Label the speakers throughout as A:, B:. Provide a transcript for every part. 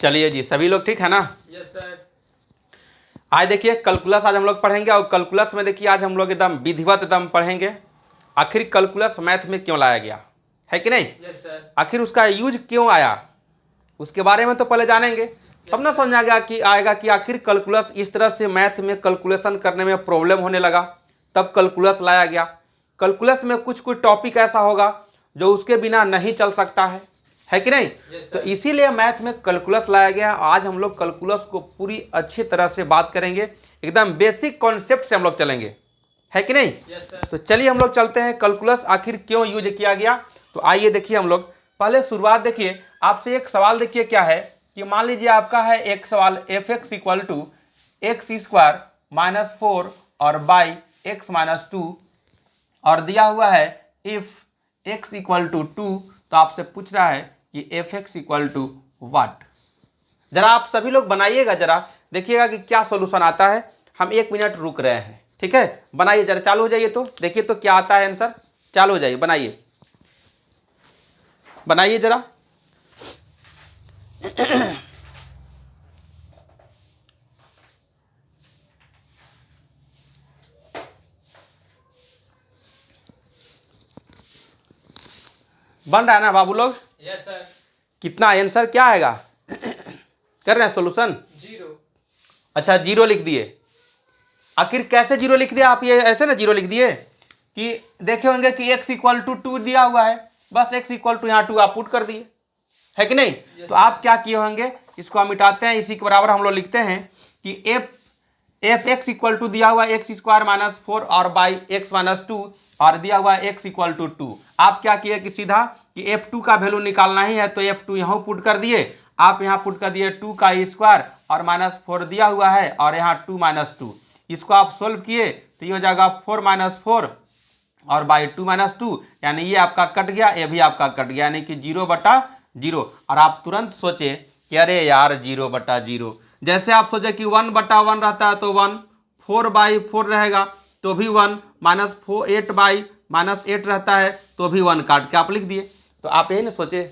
A: चलिए जी, सभी लोग ठीक है ना?
B: Yes sir.
A: आज देखिए कैलकुलस आज हम लोग पढ़ेंगे और कैलकुलस में देखिए आज हम लोग एकदम विधिवत एकदम पढ़ेंगे। आखिर कैलकुलस मैथ में क्यों लाया गया है कि नहीं?
B: Yes sir.
A: आखिर उसका यूज क्यों आया उसके बारे में तो पहले जानेंगे, तब ना समझ आएगा कि आखिर कैलकुलस इस तरह से मैथ में कैलकुलेशन करने में प्रॉब्लम होने लगा, तब कैलकुलस लाया गया। कैलकुलस में कुछ टॉपिक ऐसा होगा जो उसके बिना नहीं चल सकता है कि नहीं? तो इसीलिए मैथ में कैलकुलस लाया गया। आज हम लोग कैलकुलस को पूरी अच्छी तरह से बात करेंगे, एकदम बेसिक कॉन्सेप्ट से हम लोग चलेंगे, है कि नहीं? तो चलिए हम लोग चलते हैं, कैलकुलस आखिर क्यों यूज किया गया। तो आइए देखिए हम लोग पहले शुरुआत देखिए, आपसे एक सवाल देखिए क्या है कि मान लीजिए आपका है एक सवाल F X equal to X square minus 4 और बाई एक्स माइनस 2 और दिया हुआ है इफ एक्स इक्वल टू 2, तो आपसे पूछ रहा है कि एफ एक्स इक्वल टू वाट। जरा आप सभी लोग बनाइएगा, जरा देखिएगा कि क्या सॉल्यूशन आता है। हम 1 मिनट रुक रहे हैं, ठीक है? बनाइए जरा, चालू हो जाइए तो देखिए तो क्या आता है आंसर। चालू हो जाइए, बनाइए बनाइए जरा। बन रहा है ना बाबू लोग?
B: Yes sir.
A: कितना आंसर क्या आएगा? कर रहे हैं सॉल्यूशन?
B: 0।
A: अच्छा, 0 लिख दिए। आखिर कैसे 0 लिख दिया आप? ये ऐसे ना 0 लिख दिए कि देखे होंगे कि x इक्वल टू 2 दिया हुआ है, बस x इक्वल टू यहाँ 2 आप पुट कर दिए, है कि नहीं? तो आप क्या किए होंगे, इसको हम मिटाते हैं, इसी के बराबर हम लोग लिखते हैं कि एफ एक्स इक्वल टू दिया हुआ एक्स स्क्वायर माइनस 4 और बाई एक्स माइनस 2 और दिया हुआ एक्स इक्वल टू 2। आप क्या किए कि सीधा कि f2 का वैल्यू निकालना ही है, तो f2 यहाँ पुट कर दिए, आप यहाँ पुट कर दिए 2 का स्क्वायर और माइनस 4 दिया हुआ है और यहाँ 2 माइनस 2। इसको आप सोल्व किए तो ये हो जाएगा 4 माइनस 4 और बाई 2 माइनस 2, यानी ये आपका कट गया, ये भी आपका कट गया, यानी कि 0/0। और आप तुरंत सोचे कि अरे यार 0/0, जैसे आप सोचे कि 1/1 रहता है तो 1, 4/4 रहेगा तो भी 1, माइनस 8/-8 रहता है तो भी 1 काट के आप लिख दिए। तो आप यही ना सोचे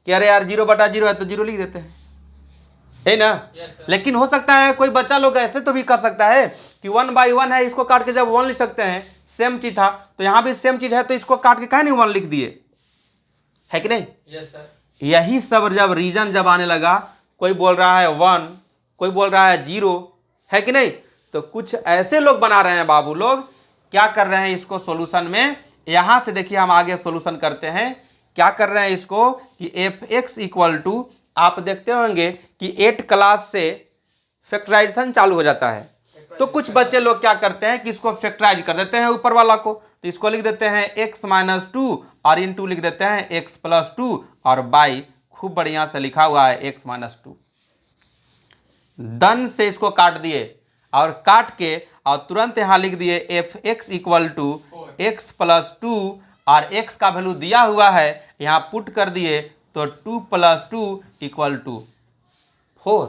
A: कि अरे यार 0/0 है तो 0 लिख देते हैं, है ना? लेकिन हो सकता है कोई बच्चा लोग ऐसे तो भी कर सकता है कि 1/1 है, इसको काट के जब 1 लिख सकते हैं, सेम चीज था तो यहाँ भी सेम चीज है, तो इसको काट के काहे नहीं 1 लिख दिए, है कि नहीं?
B: Yes sir.
A: यही सब जब रीजन जब आने लगा, कोई बोल रहा है 1, कोई बोल रहा है 0, है कि नहीं? तो कुछ ऐसे लोग बना रहे हैं बाबू लोग, क्या कर रहे हैं इसको सॉल्यूशन में। यहां से देखिए हम आगे सॉल्यूशन करते हैं, क्या कर रहे हैं इसको कि एफ एक्स इक्वल टू, आप देखते होंगे कि 8 क्लास से फैक्टराइजेशन चालू हो जाता है, तो कुछ बच्चे लोग क्या करते हैं कि इसको फैक्टराइज कर देते हैं ऊपर वाला को, तो इसको लिख देते हैं x माइनस 2 और इनटू लिख देते हैं x प्लस 2 और बाई खूब बढ़िया से लिखा हुआ है x माइनस 2। डन से इसको काट दिए और काट के और तुरंत यहां लिख दिए F X equal to X plus 2 और x का वैल्यू दिया हुआ है, यहां पुट कर दिए तो 2 प्लस 2 इक्वल टू 4।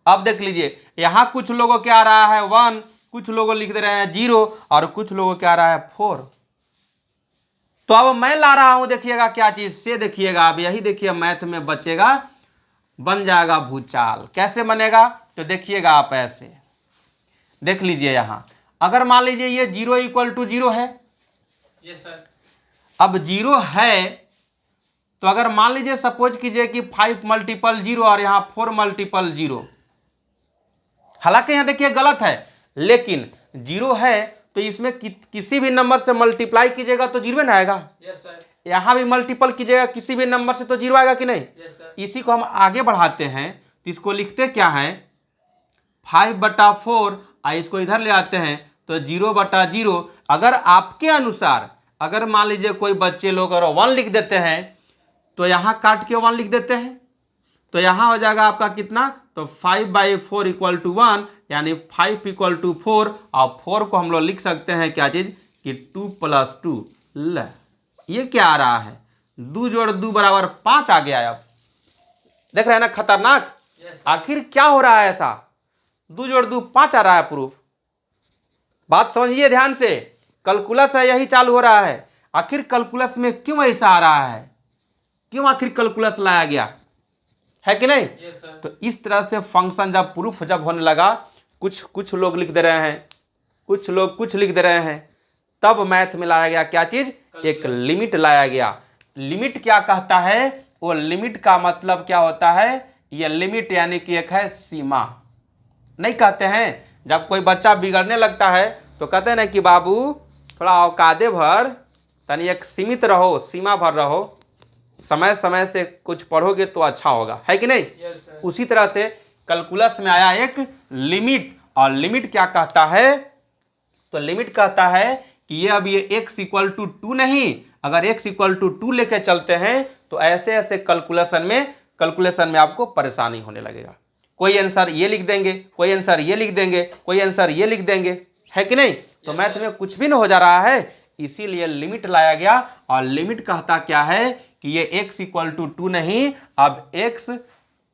A: अब देख लीजिए यहां कुछ लोगों क्या आ रहा है 1, कुछ लोगों लिख दे रहे हैं 0 और कुछ लोगों क्या आ रहा है 4। तो अब मैं ला रहा हूं, देखिएगा क्या चीज से, देखिएगा अब यही देखिए मैथ में बचेगा, बन जाएगा भूचाल। कैसे बनेगा तो देखिएगा आप, ऐसे देख लीजिए यहां अगर मान लीजिए ये 0 इक्वल टू 0 है,
B: यस सर।
A: अब 0 है तो अगर मान लीजिए सपोज कीजिए कि 5 मल्टीपल 0 और यहां 4 मल्टीपल 0, हालांकि यहां देखिए गलत है, लेकिन 0 है तो इसमें किसी भी नंबर से मल्टीप्लाई कीजिएगा तो 0 ना आएगा।
B: Yes sir.
A: यहां भी मल्टीपल कीजिएगा किसी भी नंबर से तो 0 आएगा कि नहीं?
B: Yes sir.
A: इसी को हम आगे बढ़ाते हैं, तो इसको लिखते क्या है 5/4, इसको इधर ले आते हैं तो 0/0। अगर आपके अनुसार अगर मान लीजिए कोई बच्चे लोग अगर 1 लिख देते हैं तो यहां काट के 1 लिख देते हैं, तो यहां हो जाएगा आपका कितना, तो 5/4 इक्वल टू 1, यानी 5 इक्वल टू 4, और 4 को हम लोग लिख सकते हैं क्या चीज कि 2 प्लस 2। ल ये क्या आ रहा है 2 जोड़ 2 बराबर 5 आ गया। अब देख रहे हैं ना खतरनाक। आखिर क्या हो रहा है ऐसा, 2 जोड़ 2 5 आ रहा है प्रूफ। बात समझिए ध्यान से, कैलकुलस है यही चालू हो रहा है। आखिर कैलकुलस में क्यों ऐसा आ रहा है, क्यों आखिर कैलकुलस लाया गया, है कि नहीं?
B: Yes, sir.
A: तो इस तरह से फंक्शन जब प्रूफ जब होने लगा, कुछ लोग लिख दे रहे हैं, कुछ लोग कुछ लिख दे रहे हैं, तब मैथ में लाया गया क्या चीज? एक लिमिट लाया गया। लिमिट क्या कहता है? वो लिमिट का मतलब क्या होता है? ये लिमिट यानी कि एक है सीमा। नहीं कहते हैं जब कोई बच्चा बिगड़ने लगता है तो कहते हैं ना कि बाबू थोड़ा औकादे भर, तनी एक सीमित रहो, सीमा भर रहो, समय समय से कुछ पढ़ोगे तो अच्छा होगा, है कि नहीं?
B: Yes, sir.
A: उसी तरह से कैलकुलस में आया एक लिमिट, और लिमिट क्या कहता है? तो लिमिट कहता है कि ये अब ये x इक्वल टू 2 नहीं, अगर x इक्वल टू 2 लेके चलते हैं तो ऐसे ऐसे कैलकुलेशन में आपको परेशानी होने लगेगा। कोई आंसर ये लिख देंगे, कोई आंसर ये लिख देंगे, कोई आंसर ये लिख देंगे, है कि नहीं? तो मैथ में कुछ भी नहीं हो जा रहा है, इसीलिए लिमिट लाया गया। और लिमिट कहता क्या है कि ये x इक्वल टू 2 नहीं, अब x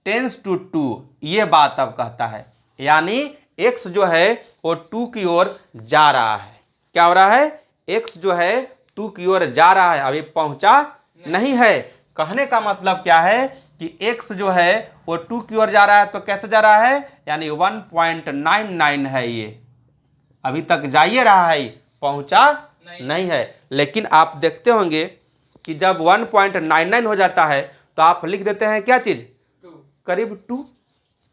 A: टेंस टू 2, ये बात अब कहता है, यानी x जो है वो 2 की ओर जा रहा है। क्या हो रहा है? x जो है 2 की ओर जा रहा है, अभी पहुंचा नहीं है। कहने का मतलब क्या है कि x जो है वो 2 की ओर जा रहा है, तो कैसे जा रहा है? यानी 1.99 है, ये अभी तक जा ही रहा है, पहुंचा नहीं है। लेकिन आप देखते होंगे कि जब 1.99 हो जाता है तो आप लिख देते हैं क्या चीज? करीब 2,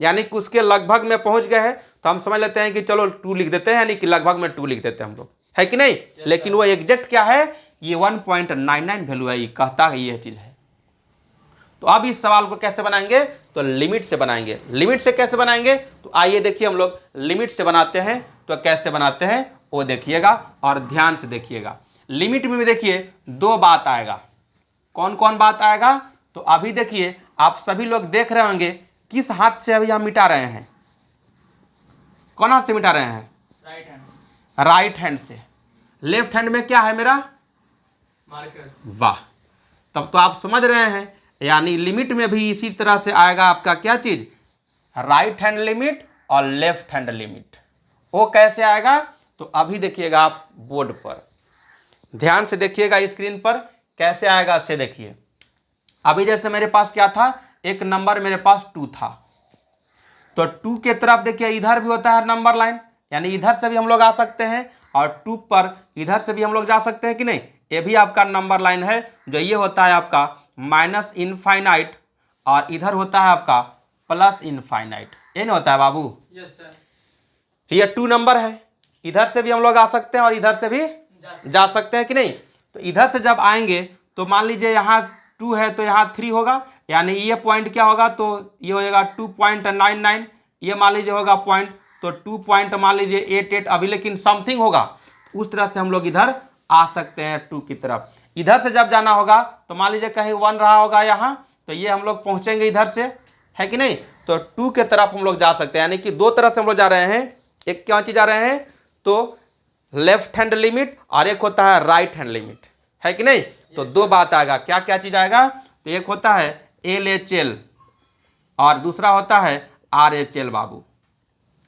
A: यानी कि उसके लगभग में पहुंच गए हैं, तो हम समझ लेते हैं कि चलो 2 लिख देते हैं, यानी कि लगभग में 2 लिख देते हैं हम लोग, है कि नहीं? लेकिन वो एग्जैक्ट क्या है? ये 1.99 वैल्यू है, ये कहता है ये चीज है। तो अब इस सवाल को कैसे बनाएंगे? तो लिमिट से बनाएंगे। लिमिट से कैसे बनाएंगे? तो आइए देखिए हम लोग लिमिट से बनाते हैं। तो कैसे बनाते हैं वो देखिएगा और ध्यान से देखिएगा। लिमिट में भी देखिए 2 बात आएगा। कौन कौन बात आएगा? तो अभी देखिए आप सभी लोग देख रहे होंगे किस हाथ से अभी हम मिटा रहे हैं। कौन हाथ से मिटा रहे हैं?
B: Right hand.
A: राइट हैंड से। लेफ्ट हैंड में क्या है मेरा?
B: मार्कर।
A: वाह, तब तो आप समझ रहे हैं, यानी लिमिट में भी इसी तरह से आएगा आपका क्या चीज? राइट हैंड लिमिट और लेफ्ट हैंड लिमिट। वो कैसे आएगा? तो अभी देखिएगा आप बोर्ड पर, ध्यान से देखिएगा स्क्रीन पर कैसे आएगा से देखिए। अभी जैसे मेरे पास क्या था? एक नंबर मेरे पास 2 था, तो 2 के तरफ देखिए इधर भी होता है नंबर लाइन, यानी इधर से भी हम लोग आ सकते हैं, और 2 पर इधर से भी हम लोग जा सकते हैं कि नहीं? ये भी आपका नंबर लाइन है, जो ये होता है आपका माइनस इनफाइनाइट, और इधर होता है आपका प्लस इनफाइनाइट। ये नहीं होता है बाबू?
B: Yes sir.
A: ये 2 नंबर है, इधर से भी हम लोग आ सकते हैं और इधर से भी जा सकते हैं कि नहीं? तो इधर से जब आएंगे तो मान लीजिए यहाँ 2 है तो यहाँ 3 होगा, यानी ये पॉइंट क्या होगा? तो ये होगा 2.99, ये मान लीजिए होगा पॉइंट, तो 2 पॉइंट मान लीजिए 88 अभी, लेकिन समथिंग होगा। उस तरह से हम लोग इधर आ सकते हैं 2 की तरफ। इधर से जब जाना होगा तो मान लीजिए कहीं 1 रहा होगा यहाँ, तो ये हम लोग पहुँचेंगे इधर से, है कि नहीं? तो 2 के तरफ हम लोग जा सकते हैं, यानी कि 2 तरह से हम लोग जा रहे हैं। एक क्या चीज जा रहे हैं? तो लेफ्ट हैंड लिमिट, और एक होता है राइट हैंड लिमिट, है कि नहीं? तो 2 बात आएगा। क्या क्या चीज आएगा? तो एक होता है LHL और दूसरा होता है RHL बाबू।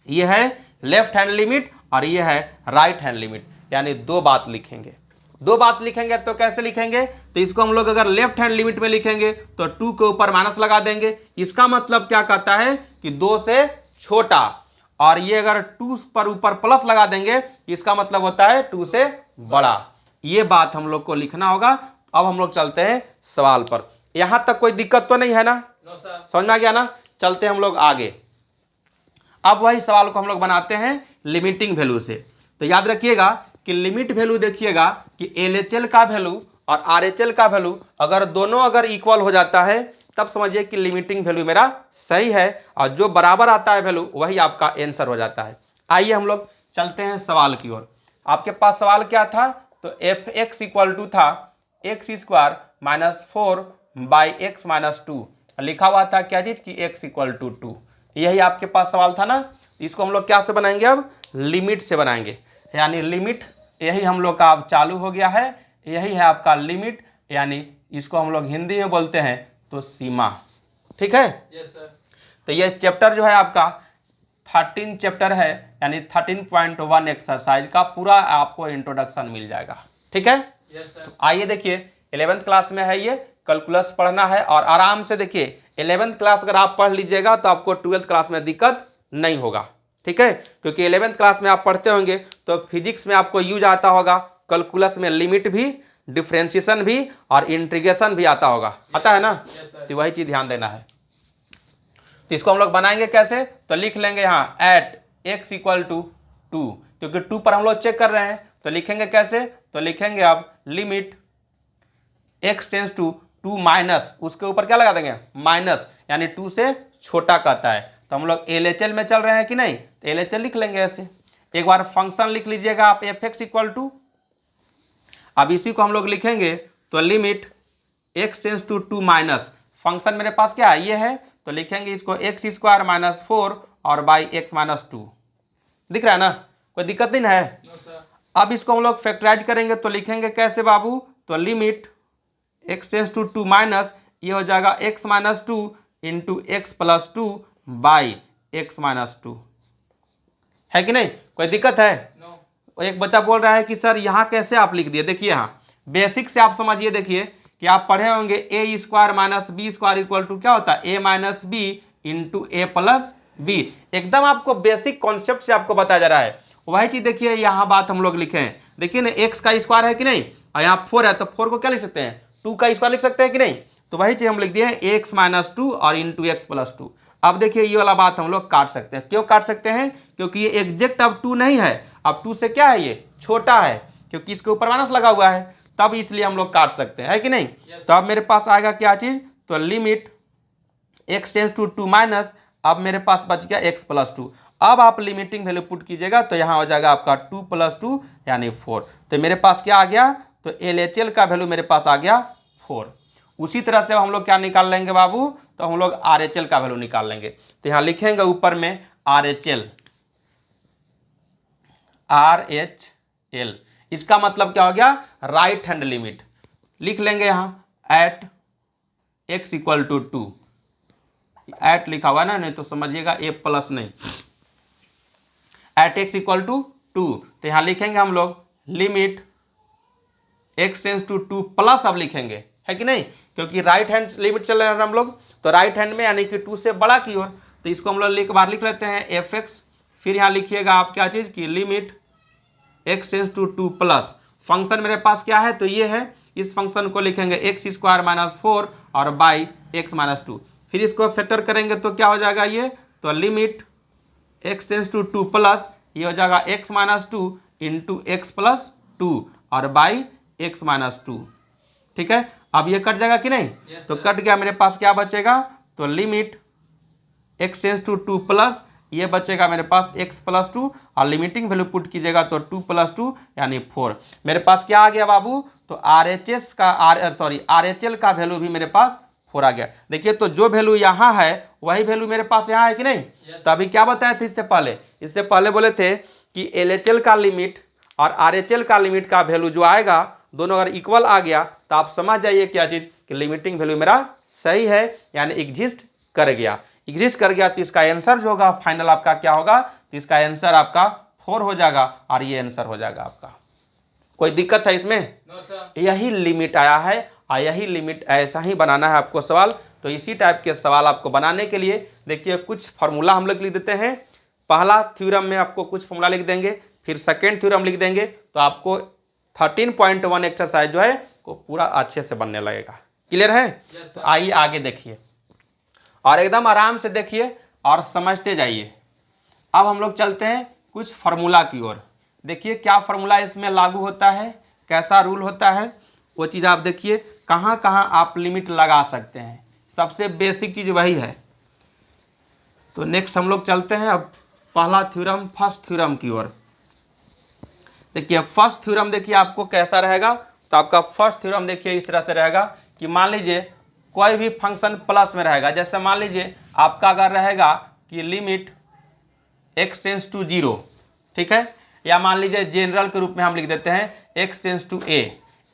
A: ये है लेफ्ट हैंड लिमिट और ये है राइट हैंड लिमिट, यानी 2 बात लिखेंगे। 2 बात लिखेंगे तो कैसे लिखेंगे? तो इसको हम लोग अगर लेफ्ट हैंड लिमिट में लिखेंगे तो 2 के ऊपर माइनस लगा देंगे। इसका मतलब क्या कहता है कि 2 से छोटा, और ये अगर 2 पर ऊपर प्लस लगा देंगे इसका मतलब होता है 2 से बड़ा। ये बात हम लोग को लिखना होगा। अब हम लोग चलते हैं सवाल पर। यहां तक कोई दिक्कत तो नहीं है ना?
B: No sir.
A: समझ में आ गया ना? चलते हैं हम लोग आगे। अब वही सवाल को हम लोग बनाते हैं लिमिटिंग वैल्यू से। तो याद रखिएगा कि लिमिट वैल्यू देखिएगा कि LHL का वैल्यू और RHL का वैल्यू अगर दोनों अगर इक्वल हो जाता है तब समझिए कि लिमिटिंग वैल्यू मेरा सही है, और जो बराबर आता है वैल्यू वही आपका आंसर हो जाता है। आइए हम लोग चलते हैं सवाल की ओर। आपके पास सवाल क्या था? तो fx इक्वल टू था x square minus 4 by X minus 2, लिखा हुआ था क्या चीज कि x इक्वल टू 2। यही आपके पास सवाल था ना? इसको हम लोग क्या से बनाएंगे? अब लिमिट से बनाएंगे, यानी लिमिट यही हम लोग का अब चालू हो गया है। यही है आपका लिमिट, यानी इसको हम लोग हिंदी में बोलते हैं तो सीमा। ठीक है?
B: Yes sir.
A: तो ये चैप्टर जो है आपका 13 चैप्टर है, यानी 13.1 एक्सरसाइज का पूरा आपको इंट्रोडक्शन मिल जाएगा। ठीक है?
B: Yes sir.
A: आइए देखिए 11th क्लास में है, ये कैलकुलस पढ़ना है और आराम से देखिए 11th क्लास अगर आप पढ़ लीजिएगा तो आपको 12th क्लास में दिक्कत नहीं होगा, ठीक है, क्योंकि 11th क्लास में आप पढ़ते होंगे तो फिजिक्स में आपको यूज आता होगा, कैलकुलस में लिमिट भी, डिफ्रेंशिएशन भी और इंटीग्रेशन भी आता होगा, आता है ना, तो वही चीज ध्यान देना है। तो इसको हम लोग बनाएंगे कैसे, तो लिख लेंगे यहाँ एट x इक्वल टू 2, क्योंकि 2 पर हम लोग चेक कर रहे हैं, तो लिखेंगे कैसे, तो लिखेंगे अब limit x tends to 2 minus, उसके ऊपर क्या लगा देंगे माइनस, यानी 2 से छोटा कहता है। तो हम लोग LHL में चल रहे हैं कि नहीं, तो LHL लिख लेंगे ऐसे। एक बार फंक्शन लिख लीजिएगा आप fx इक्वल टू, अब इसी को हम लोग लिखेंगे तो limit x tends to 2 minus, function मेरे पास क्या है ये है, तो लिखेंगे इसको x स्क्वायर माइनस 4 और बाई x माइनस 2, दिख रहा है ना, कोई दिक्कत नहीं है। अब इसको हम लोग फैक्टराइज करेंगे तो लिखेंगे कैसे बाबू, तो limit x tends to 2 minus, ये हो जाएगा x minus 2 into X plus 2 by X minus 2, है कि नहीं, कोई दिक्कत है। एक बच्चा बोल रहा है कि सर यहाँ कैसे आप लिख दिए, देखिए यहाँ बेसिक से आप समझिए, देखिए कि आप पढ़े होंगे a square minus b square equal to क्या होता है a minus b into a plus b, एकदम आपको बेसिक कॉन्सेप्ट से आपको बताया जा रहा है। वही चीज देखिए यहाँ बात हम लोग लिखे हैं, देखिए ना एक्स का स्क्वायर है कि नहीं, और यहाँ 4 है तो 4 को क्या लिख सकते हैं 2 का स्क्वायर लिख सकते हैं कि नहीं, तो वही चीज हम लिख दिए एक्स माइनस 2 और इंटू एक्स प्लस 2। अब देखिए ये वाला बात हम लोग काट सकते हैं, क्यों काट सकते हैं, क्योंकि ये एग्जैक्ट अब 2 नहीं है, अब 2 से क्या है ये छोटा है, क्योंकि इसके ऊपर माइनस लगा हुआ है, तब इसलिए हम लोग काट सकते हैं, है कि नहीं। तो अब मेरे पास आएगा क्या चीज, तो limit x tends to 2 minus, अब मेरे पास बच गया x प्लस 2। अब आप लिमिटिंग वैल्यू पुट कीजिएगा तो यहाँ हो जाएगा आपका 2 प्लस 2 यानी 4, तो मेरे पास क्या आ गया, तो LHL का वैल्यू मेरे पास आ गया 4। उसी तरह से हम लोग क्या निकाल लेंगे बाबू, तो हम लोग RHL का वैल्यू निकाल लेंगे, तो यहाँ लिखेंगे ऊपर में RHL, इसका मतलब क्या हो गया राइट हैंड लिमिट, लिख लेंगे यहाँ at x equal to 2, at लिखा हुआ ना, नहीं तो समझिएगा ए प्लस नहीं, एट x इक्वल टू 2, तो यहाँ लिखेंगे हम लोग limit x tends to 2 plus, अब लिखेंगे है कि नहीं, क्योंकि राइट हैंड लिमिट चल रहे हैं हम लोग, तो राइट हैंड में यानी कि 2 से बड़ा की ओर, तो इसको हम लोग एक बार लिख लेते हैं fx, फिर यहाँ लिखिएगा आप क्या चीज़ की limit x tends to 2 plus, function मेरे पास क्या है, तो ये है, इस फंक्शन को लिखेंगे एक्स स्क्वायर माइनस 4 और बाई एक्स माइनस 2, फिर इसको फैक्टर करेंगे तो क्या हो जाएगा ये, तो limit x tends to 2 plus, ये हो जाएगा x minus 2 into X plus 2 और बाई एक्स माइनस 2, ठीक है। अब ये कट जाएगा कि नहीं, तो कट गया, मेरे पास क्या बचेगा, तो limit x tends to 2 plus, ये बचेगा मेरे पास x प्लस 2 और लिमिटिंग वैल्यू पुट कीजिएगा तो 2 प्लस 2 यानी 4, मेरे पास क्या आ गया बाबू, तो RHL का वैल्यू भी मेरे पास 4 आ गया। देखिए तो जो वैल्यू यहाँ है वही वैल्यू मेरे पास यहाँ है कि नहीं, तो अभी क्या बताया था इससे पहले बोले थे कि LHL का लिमिट और RHL का लिमिट का वैल्यू जो आएगा दोनों अगर इक्वल आ गया तो आप समझ जाइए क्या चीज़ कि लिमिटिंग वैल्यू मेरा सही है, यानी एग्जिस्ट कर गया, तो इसका आंसर जो होगा फाइनल आपका क्या होगा, तो इसका आंसर आपका 4 हो जाएगा और ये आंसर हो जाएगा आपका। कोई दिक्कत है इसमें, यही लिमिट आया है और यही लिमिट ऐसा ही बनाना है आपको सवाल। तो इसी टाइप के सवाल आपको बनाने के लिए देखिए कुछ फार्मूला हम लोग लिख देते हैं, पहला थ्योरम में आपको कुछ फार्मूला लिख देंगे, फिर सेकेंड थ्योरम लिख देंगे, तो आपको 13.1 एक्सरसाइज जो है वो पूरा अच्छे से बनने लगेगा। क्लियर है, तो आइए आगे देखिए और एकदम आराम से देखिए और समझते जाइए। अब हम लोग चलते हैं कुछ फार्मूला की ओर, देखिए क्या फार्मूला इसमें लागू होता है, कैसा रूल होता है, वो चीज़ आप देखिए, कहाँ कहाँ आप लिमिट लगा सकते हैं, सबसे बेसिक चीज़ वही है। तो नेक्स्ट हम लोग चलते हैं अब पहला थ्योरम, फर्स्ट थ्योरम की ओर। देखिए फर्स्ट थ्योरम देखिए आपको कैसा रहेगा, तो आपका फर्स्ट थ्योरम देखिए इस तरह से रहेगा कि मान लीजिए कोई भी फंक्शन प्लस में रहेगा, जैसे मान लीजिए आपका अगर रहेगा कि लिमिट x टेंस टू 0, ठीक है, या मान लीजिए जनरल के रूप में हम लिख देते हैं x टेंस टू a,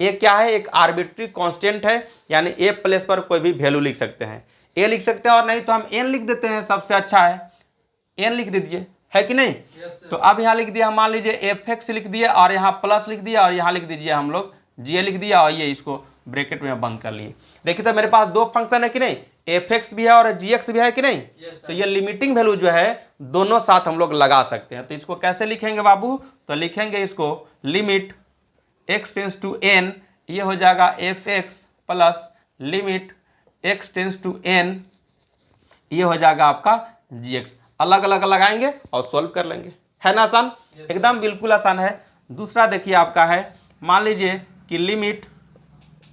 A: क्या है एक आर्बिट्री कांस्टेंट है, यानी a प्लेस पर कोई भी वैल्यू लिख सकते हैं, a लिख सकते हैं और नहीं तो हम n लिख देते हैं, सबसे अच्छा है n लिख दीजिए, है कि नहीं। तो अब यहाँ लिख दिया, मान लीजिए fx लिख दिया और यहाँ प्लस लिख दिया और यहाँ लिख दीजिए हम लोग g लिख दिया और ये इसको ब्रैकेट में बंद कर लिए। देखिए तो मेरे पास दो फंक्शन है कि नहीं, एफ एक्स भी है और जी एक्स भी है कि नहीं।
B: Yes,
A: तो ये लिमिटिंग वैल्यू जो है दोनों साथ हम लोग लगा सकते हैं। तो इसको कैसे लिखेंगे बाबू, तो लिखेंगे इसको limit X tends to N, ये हो जाएगा F X plus limit X tends to N, ये हो जाएगा आपका जी एक्स। अलग अलग लगाएंगे और सॉल्व कर लेंगे, है ना आसान। एकदम बिल्कुल आसान है। दूसरा देखिए आपका है, मान लीजिए कि limit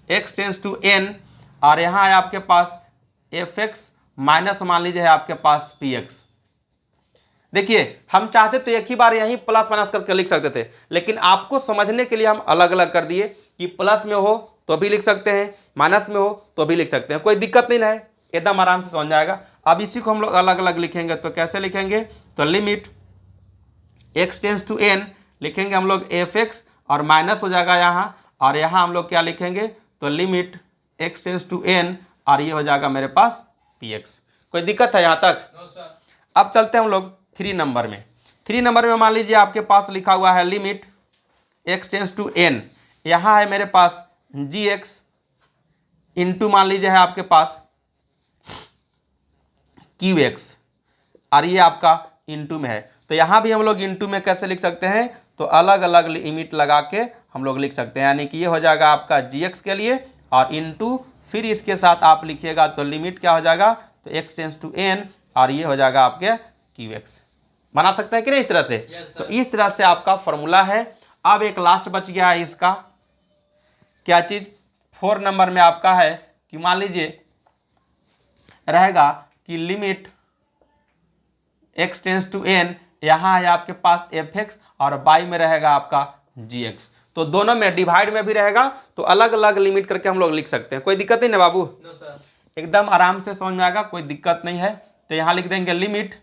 A: X tends to N और यहाँ है आपके पास एफ एक्स माइनस मान लीजिए है आपके पास पी एक्स। देखिए हम चाहते तो एक ही बार यहीं प्लस माइनस करके लिख सकते थे, लेकिन आपको समझने के लिए हम अलग अलग कर दिए कि प्लस में हो तो भी लिख सकते हैं, माइनस में हो तो भी लिख सकते हैं, कोई दिक्कत नहीं है, एकदम आराम से समझ जाएगा। अब इसी को हम लोग अलग अलग लिखेंगे, तो कैसे लिखेंगे, तो limit X tends to N लिखेंगे हम लोग एफ एक्स और माइनस हो जाएगा यहाँ, और यहाँ हम लोग क्या लिखेंगे, तो limit X tends to N और ये हो जाएगा मेरे पास पी एक्स। कोई दिक्कत है यहाँ तक।
B: No sir.
A: अब चलते हैं हम लोग 3 नंबर में। 3 नंबर में मान लीजिए आपके पास लिखा हुआ है limit X tends to N, यहाँ है मेरे पास जी एक्स इंटू मान लीजिए है आपके पास क्यू एक्स, और ये आपका इंटू में है। तो यहाँ भी हम लोग इंटू में कैसे लिख सकते हैं, तो अलग अलग लिमिट लगा के हम लोग लिख सकते हैं, यानी कि ये हो जाएगा आपका जी एक्स के लिए और इंटू फिर इसके साथ आप लिखिएगा तो लिमिट क्या हो जाएगा, तो एक्स टेंस टू एन और ये हो जाएगा आपके क्यू एक्स। बना सकते हैं कि नहीं इस तरह से। तो इस तरह से आपका फॉर्मूला है। अब एक लास्ट बच गया है इसका, क्या चीज़, 4 नंबर में आपका है कि मान लीजिए रहेगा कि limit X tends to N, यहाँ है आपके पास एफ एक्स और बाई में रहेगा आपका जी एक्स। तो दोनों में डिवाइड में भी रहेगा, तो अलग अलग लिमिट करके हम लोग लिख सकते हैं, कोई दिक्कत नहीं ना बाबू।
B: No sir.
A: एकदम आराम से समझ में आएगा, कोई दिक्कत नहीं है। तो यहाँ लिख देंगे limit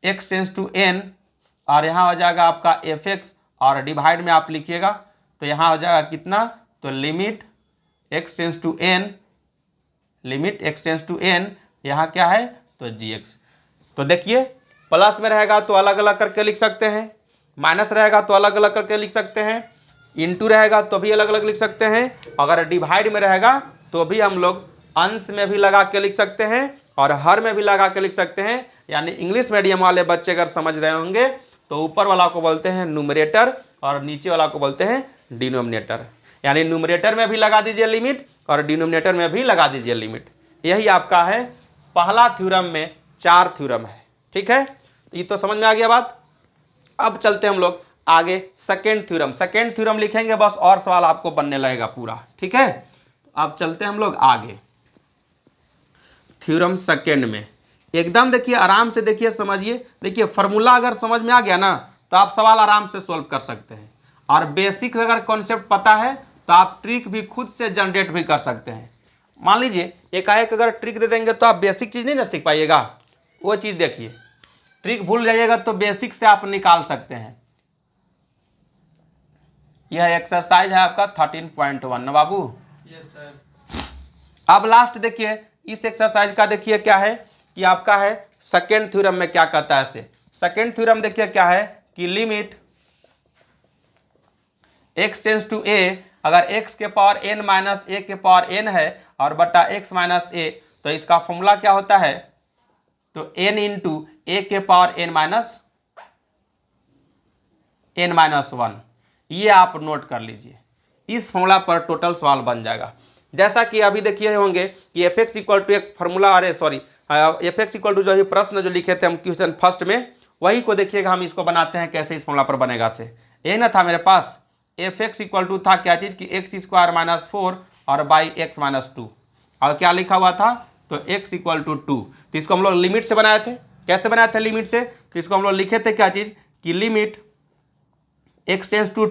A: X tends to N और यहाँ हो जाएगा आपका एफ एक्स और डिवाइड में आप लिखिएगा तो यहाँ हो जाएगा कितना, तो limit X tends to N, limit X tends to N यहाँ क्या है, तो जी एक्स। तो देखिए प्लस में रहेगा तो अलग अलग करके लिख सकते हैं, माइनस रहेगा तो अलग अलग करके लिख सकते हैं, इंटू रहेगा तो भी अलग अलग लिख सकते हैं, अगर डिवाइड में रहेगा तो भी हम लोग अंश में भी लगा के लिख सकते हैं और हर में भी लगा के लिख सकते हैं। यानी इंग्लिश मीडियम वाले बच्चे अगर समझ रहे होंगे तो ऊपर वाला को बोलते हैं न्यूमरेटर और नीचे वाला को बोलते हैं डिनोमिनेटर। यानी न्यूमरेटर में भी लगा दीजिए लिमिट और डिनोमिनेटर में भी लगा दीजिए लिमिट। यही आपका है पहला थ्योरम में 4 थ्योरम है, ठीक है। ये तो समझ में आ गया बात। अब चलते हैं हम लोग आगे सेकेंड थ्योरम। सेकेंड थ्योरम लिखेंगे बस और सवाल आपको बनने लगेगा पूरा, ठीक है। अब चलते हैं हम लोग आगे थ्योरम सेकेंड में। एकदम देखिए आराम से देखिए समझिए, देखिए फार्मूला अगर समझ में आ गया ना तो आप सवाल आराम से सॉल्व कर सकते हैं, और बेसिक अगर कॉन्सेप्ट पता है तो आप ट्रिक भी खुद से जनरेट भी कर सकते हैं। मान लीजिए एकाएक अगर ट्रिक दे देंगे तो आप बेसिक चीज़ नहीं ना सीख पाइएगा, वो चीज़ देखिए। ट्रिक भूल जाइएगा तो बेसिक से आप निकाल सकते हैं। यह एक्सरसाइज है आपका 13.1 ना बाबू।
B: Yes sir.
A: अब लास्ट देखिए इस एक्सरसाइज का, देखिए क्या है कि आपका है सेकेंड थ्योरम में क्या कहता है। सेकेंड थ्योरम देखिए क्या है कि लिमिट एक्स टेंस टू ए, अगर एक्स के पावर एन माइनस ए के पावर एन है और बटा एक्स माइनस ए, तो इसका फॉर्मूला क्या होता है, तो एन इंटू ए के पावर एन माइनस 1। ये आप नोट कर लीजिए, इस फॉर्मूला पर टोटल सवाल बन जाएगा। जैसा कि अभी देखिए होंगे कि एफ एक्स इक्वल टू एक फॉर्मूला, अरे sorry F X equal to जो ही प्रश्न जो लिखे थे हम क्वेश्चन फर्स्ट में, वही को देखिएगा हम इसको बनाते हैं कैसे इस फॉर्मूला पर बनेगा से। यही ना था मेरे पास, एफ एक्स इक्वल टू था क्या चीज़ कि एक्स स्क्वायर माइनस 4 और बाई एक्स माइनस 2, और क्या लिखा हुआ था, तो एक्स इक्वल टू 2। तो इसको हम लोग लिमिट से बनाए थे। कैसे बनाए थे लिमिट से, तो इसको हम लोग लिखे थे क्या चीज़ कि लिमिट एक्स टेंस टू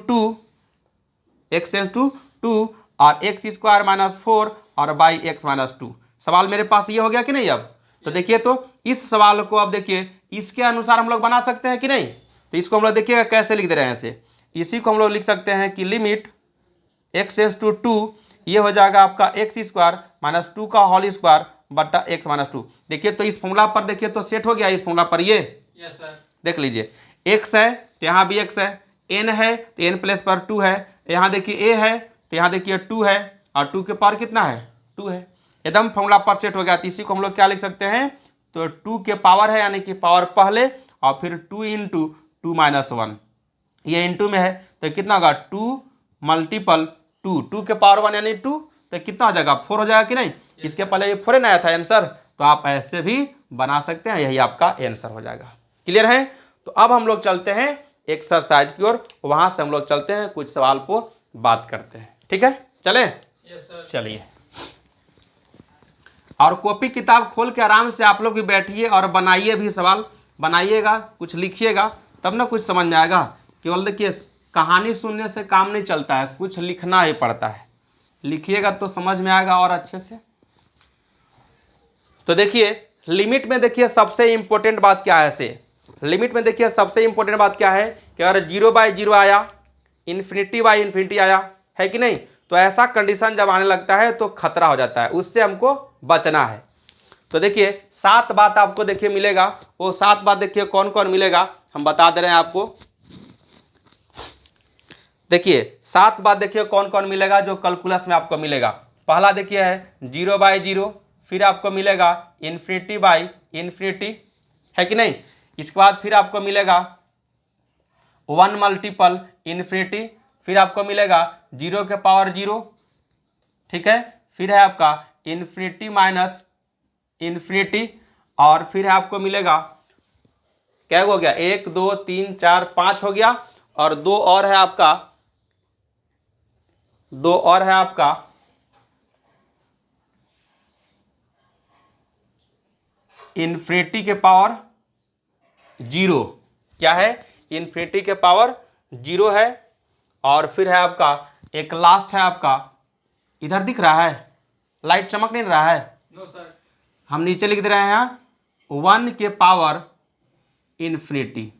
A: 2 और एक्स स्क्वायर माइनस 4 और बाई एक्स माइनस 2। सवाल मेरे पास ये हो गया कि नहीं। अब तो देखिए, तो इस सवाल को अब देखिए इसके अनुसार हम लोग बना सकते हैं कि नहीं। तो इसको हम लोग देखिएगा कैसे लिख दे रहे हैं ऐसे, इसी को हम लोग लिख सकते हैं कि लिमिट एक्स टेंस टू 2, ये हो जाएगा आपका एक्स स्क्वायर माइनस 2 का होल स्क्वायर बटा एक्स माइनस 2। देखिए तो इस फॉर्मूला पर देखिए तो सेट हो गया इस फॉर्मूला पर। ये
B: यस सर।
A: देख लीजिए एक्स है तो यहाँ भी एक्स है, एन है तो एन प्लस पर 2 है, यहाँ देखिए ए है तो यहाँ देखिए 2 है और 2 के पावर कितना है 2 है। एकदम फॉर्मूला पर सेट हो गया। तो इसी को हम लोग क्या लिख सकते हैं, तो 2 के पावर है यानी कि पावर पहले और फिर 2 इंटू 2 माइनस 1, ये इंटू में है तो कितना होगा 2 मल्टीपल 2 के पावर 1 यानी 2, तो कितना हो जाएगा 4 हो जाएगा कि नहीं। इसके पहले ये 4 आया था आंसर, तो आप ऐसे भी बना सकते हैं, यही आपका आंसर हो जाएगा। क्लियर है। तो अब हम लोग चलते हैं एक्सरसाइज की ओर, वहां से हम लोग चलते हैं कुछ सवाल को बात करते हैं। ठीक है, चले।
B: Yes sir.
A: चलिए, और कॉपी किताब खोल के आराम से आप लोग भी बैठिए और बनाइए भी, सवाल बनाइएगा, कुछ लिखिएगा, तब ना कुछ समझ में आएगा। केवल देखिए कहानी सुनने से काम नहीं चलता है, कुछ लिखना ही पड़ता है। लिखिएगा तो समझ में आएगा और अच्छे से। तो देखिए लिमिट में देखिए सबसे इंपॉर्टेंट बात क्या है, ऐसे लिमिट में देखिए सबसे इंपॉर्टेंट बात क्या है कि अगर 0/0 आया, इन्फिनिटी आया है कि नहीं, तो ऐसा कंडीशन जब आने लगता है तो खतरा हो जाता है, उससे हमको बचना है। तो देखिए 7 बात आपको देखिए मिलेगा, वो 7 बात देखिए कौन कौन मिलेगा हम बता दे रहे हैं आपको। देखिए 7 बात देखिए कौन कौन मिलेगा जो कैलकुलस में आपको मिलेगा। पहला देखिए है 0/0, फिर आपको मिलेगा इन्फिनिटी है कि नहीं। इसके बाद फिर आपको मिलेगा 1 मल्टीपल इन्फिनिटी, फिर आपको मिलेगा 0 के पावर 0, ठीक है। फिर है आपका इन्फिनिटी माइनस इन्फिनिटी, और फिर है आपको मिलेगा क्या हो गया 1 2 3 4 5 हो गया, और 2 और है आपका इन्फिनिटी के पावर 0, क्या है इन्फिनिटी के पावर 0 है। और फिर है आपका एक लास्ट है आपका, इधर दिख रहा है लाइट चमक नहीं रहा है,
B: नो सर।
A: हम नीचे लिख दे रहे हैं यहाँ 1 के पावर इन्फिनिटी।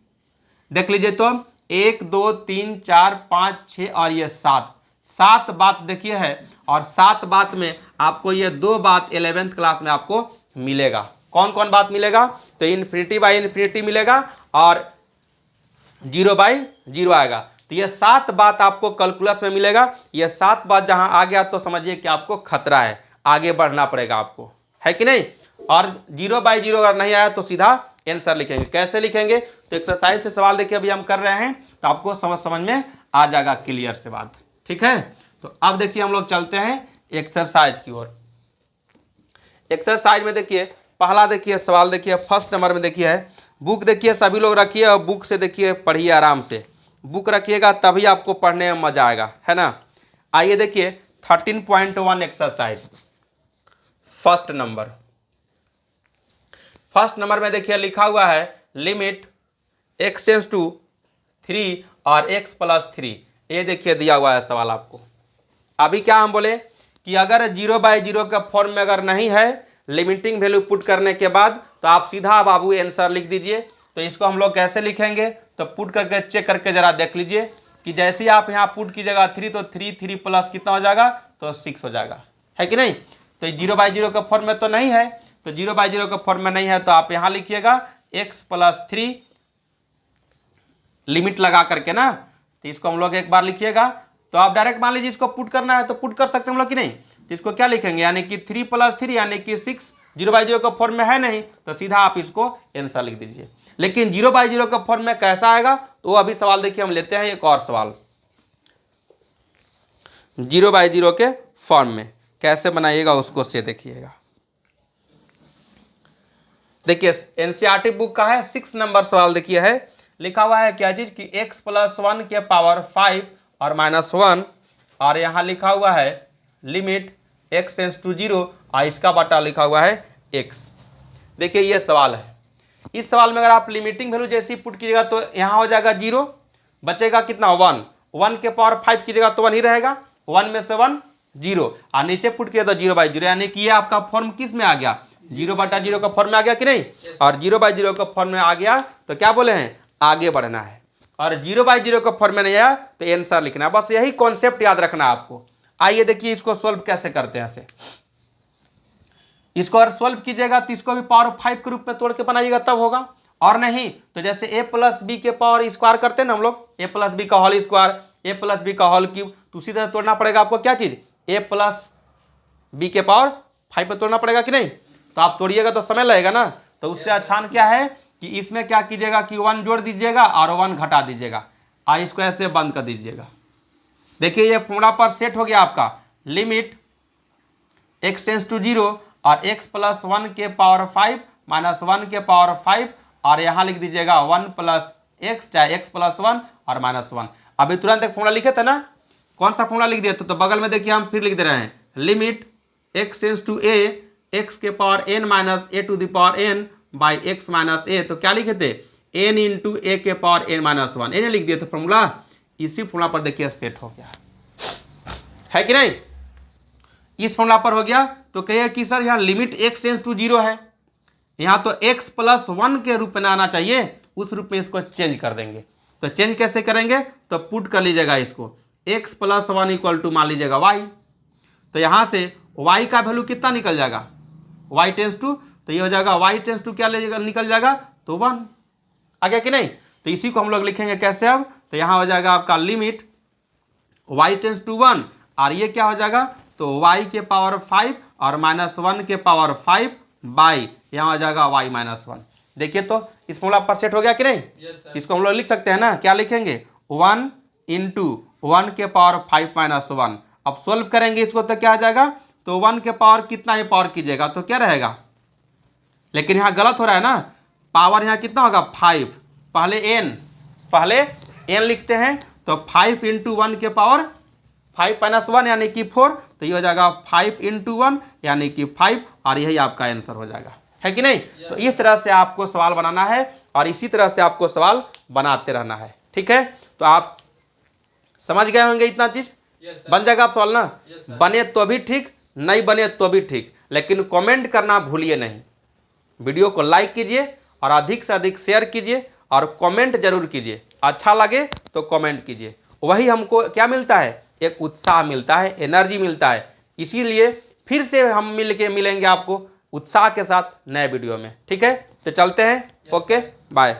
A: देख लीजिए तो 1 2 3 4 5 6 और ये 7 बात देखिए है, और 7 बात में आपको ये 2 बात 11th क्लास में आपको मिलेगा। कौन कौन बात मिलेगा, तो इन्फिनिटी मिलेगा और 0/0 आएगा। तो ये 7 बात आपको कैलकुलस में मिलेगा। ये 7 बात जहां आ गया तो समझिए कि आपको खतरा है, आगे बढ़ना पड़ेगा आपको, है कि नहीं। और 0/0 अगर नहीं आया तो सीधा आंसर लिखेंगे। कैसे लिखेंगे, तो एक्सरसाइज से सवाल देखिए अभी हम कर रहे हैं, तो आपको समझ में आ जाएगा क्लियर से बात। ठीक है, तो अब देखिए हम लोग चलते हैं एक्सरसाइज की ओर। एक्सरसाइज में देखिए पहला देखिए सवाल देखिए फर्स्ट नंबर में देखिए है, बुक देखिए सभी लोग रखिए और बुक से देखिए पढ़िए आराम से। बुक रखिएगा तभी आपको पढ़ने में मजा आएगा, है ना। आइए देखिए 13.1 एक्सरसाइज फर्स्ट नंबर में देखिए लिखा हुआ है लिमिट x टेंस टू 3 और x प्लस 3। ये देखिए दिया हुआ है सवाल आपको। अभी क्या हम बोले कि अगर 0/0 का फॉर्म में अगर नहीं है लिमिटिंग वैल्यू पुट करने के बाद, तो आप सीधा बाबू आंसर लिख दीजिए। तो इसको हम लोग कैसे लिखेंगे, तो पुट करके चेक करके जरा देख लीजिए कि जैसे ही आप यहाँ पुट कीजिएगा 3, तो 3 प्लस कितना हो जाएगा, तो 6 हो जाएगा, है कि नहीं। तो 0/0 का फॉर्म में तो नहीं है, तो 0/0 का फॉर्म में नहीं है तो आप यहाँ लिखिएगा x प्लस 3 लिमिट लगा करके ना। तो इसको हम लोग एक बार लिखिएगा, तो आप डायरेक्ट मान लीजिए इसको पुट करना है तो पुट कर सकते हैं हम लोग कि नहीं। तो इसको क्या लिखेंगे, यानी कि 3 प्लस 3 यानी कि 6। 0/0 का फॉर्म में है नहीं तो सीधा आप इसको आंसर लिख दीजिए। लेकिन 0/0 का फॉर्म में कैसा आएगा, तो अभी सवाल देखिए हम लेते हैं एक और सवाल 0/0 के फॉर्म में कैसे बनाइएगा उसको से देखिएगा। देखिए एनसीईआरटी बुक का है 6 नंबर सवाल देखिए है, लिखा हुआ है क्या चीज कि x प्लस 1 के पावर 5 और -1, और यहाँ लिखा हुआ है लिमिट x टेंस टू 0 और इसका बटा लिखा हुआ है x। देखिए ये सवाल है, इस सवाल में अगर आप लिमिटिंग वैल्यू जैसी पुट कीजिएगा तो यहाँ हो जाएगा 0, बचेगा कितना 1 के पावर 5 कीजिएगा तो 1 ही रहेगा, 1 में से 1 0, और नीचे पुट किया तो 0/0, यानी कि ये आपका फॉर्म किस में आ गया 0/0 का फॉर्म में आ गया कि नहीं। और 0/0 का फॉर्म में आ गया तो क्या बोले हैं आगे बढ़ना है, और 0/0 का फॉर्म में नहीं आया तो आंसर लिखना है। बस यही कॉन्सेप्ट याद रखना है आपको। आइए देखिए इसको सोल्व कैसे करते हैं। ऐसे इसको अगर सोल्व कीजिएगा तो इसको भी पावर 5 के रूप में तोड़ के बनाइएगा तब होगा, और नहीं तो जैसे a प्लस बी के पावर स्क्वायर करते हैं ना हम लोग, a प्लस बी का whole square, a plus B का होल क्यूब, तो उसी तरह तोड़ना पड़ेगा आपको क्या चीज a प्लस बी के पावर 5 पे तोड़ना पड़ेगा कि नहीं, तो आप तोड़िएगा तो समय लगेगा ना, तो उससे आसान क्या है कि इसमें क्या कीजिएगा कि 1 जोड़ दीजिएगा और 1 घटा दीजिएगा, इसको ऐसे बंद कर दीजिएगा। देखिए ये फॉर्मूला पर सेट हो गया आपका, लिमिट x टेंस टू 0 और x प्लस 1 के पावर 5 माइनस 1 के पावर 5 और यहाँ लिख दीजिएगा 1 प्लस एक्स, चाहे x प्लस 1 और माइनस 1। अभी तुरंत एक फॉर्मूला लिखे थे ना, कौन सा फॉर्मूला लिख दिया तो बगल में देखिए हम फिर लिख दे रहे हैं, limit x tends to a x के power n minus a to the power n by x minus a, तो क्या लिखे थे n इंटू a के पावर n माइनस 1, n लिख दिए थे फॉर्मूला। इसी फॉर्मूला पर देखिए सेट हो गया है कि नहीं, इस फॉर्मूला पर हो गया। तो कहिए कि सर यहाँ लिमिट x टेंस टू 0 है, यहाँ तो x प्लस 1 के रूप में आना चाहिए, उस रूप में इसको चेंज कर देंगे। तो चेंज कैसे करेंगे, तो पुट कर लीजिएगा इसको, x प्लस 1 इक्वल टू मान लीजिएगा y, तो यहाँ से y का वैल्यू कितना निकल जाएगा, y टेंस टू, तो ये हो जाएगा y टेंस टू क्या निकल जाएगा तो 1 आ गया कि नहीं। तो इसी को हम लोग लिखेंगे कैसे अब, तो यहाँ हो जाएगा आपका लिमिट y टेंस टू 1 और ये क्या हो जाएगा तो y के पावर 5 और माइनस 1 के पावर 5 बाई यहाँ हो जाएगा y माइनस 1। देखिए तो इस फॉर्मूला पर सेट हो गया कि नहीं।
B: yes,
A: इसको हम लोग लिख सकते हैं ना, क्या लिखेंगे 1 इंटू 1 के पावर 5 माइनस 1। अब सोल्व करेंगे इसको तो क्या आ जाएगा, तो 1 के पावर कितना ही पावर कीजिएगा तो क्या रहेगा, लेकिन यहाँ गलत हो रहा है ना, पावर यहाँ कितना होगा 5, पहले n लिखते हैं, तो 5 इंटू 1 के पावर 5 माइनस 1 यानी कि 4, तो ये हो जाएगा 5 इंटू 1 यानी कि 5 और यही आपका आंसर हो जाएगा, है कि नहीं। तो इस तरह से आपको सवाल बनाना है और इसी तरह से आपको सवाल बनाते रहना है, ठीक है। तो आप समझ गए होंगे इतना चीज, बन जाएगा आप सवाल ना, बने तो भी ठीक, नहीं बने तो भी ठीक, लेकिन कमेंट करना भूलिए नहीं। वीडियो को लाइक कीजिए और अधिक से अधिक शेयर कीजिए और कमेंट जरूर कीजिए, अच्छा लगे तो कमेंट कीजिए, वही हमको क्या मिलता है, एक उत्साह मिलता है, एनर्जी मिलता है। इसीलिए फिर से हम मिलेंगे आपको उत्साह के साथ नए वीडियो में, ठीक है। तो चलते हैं, ओके बाय।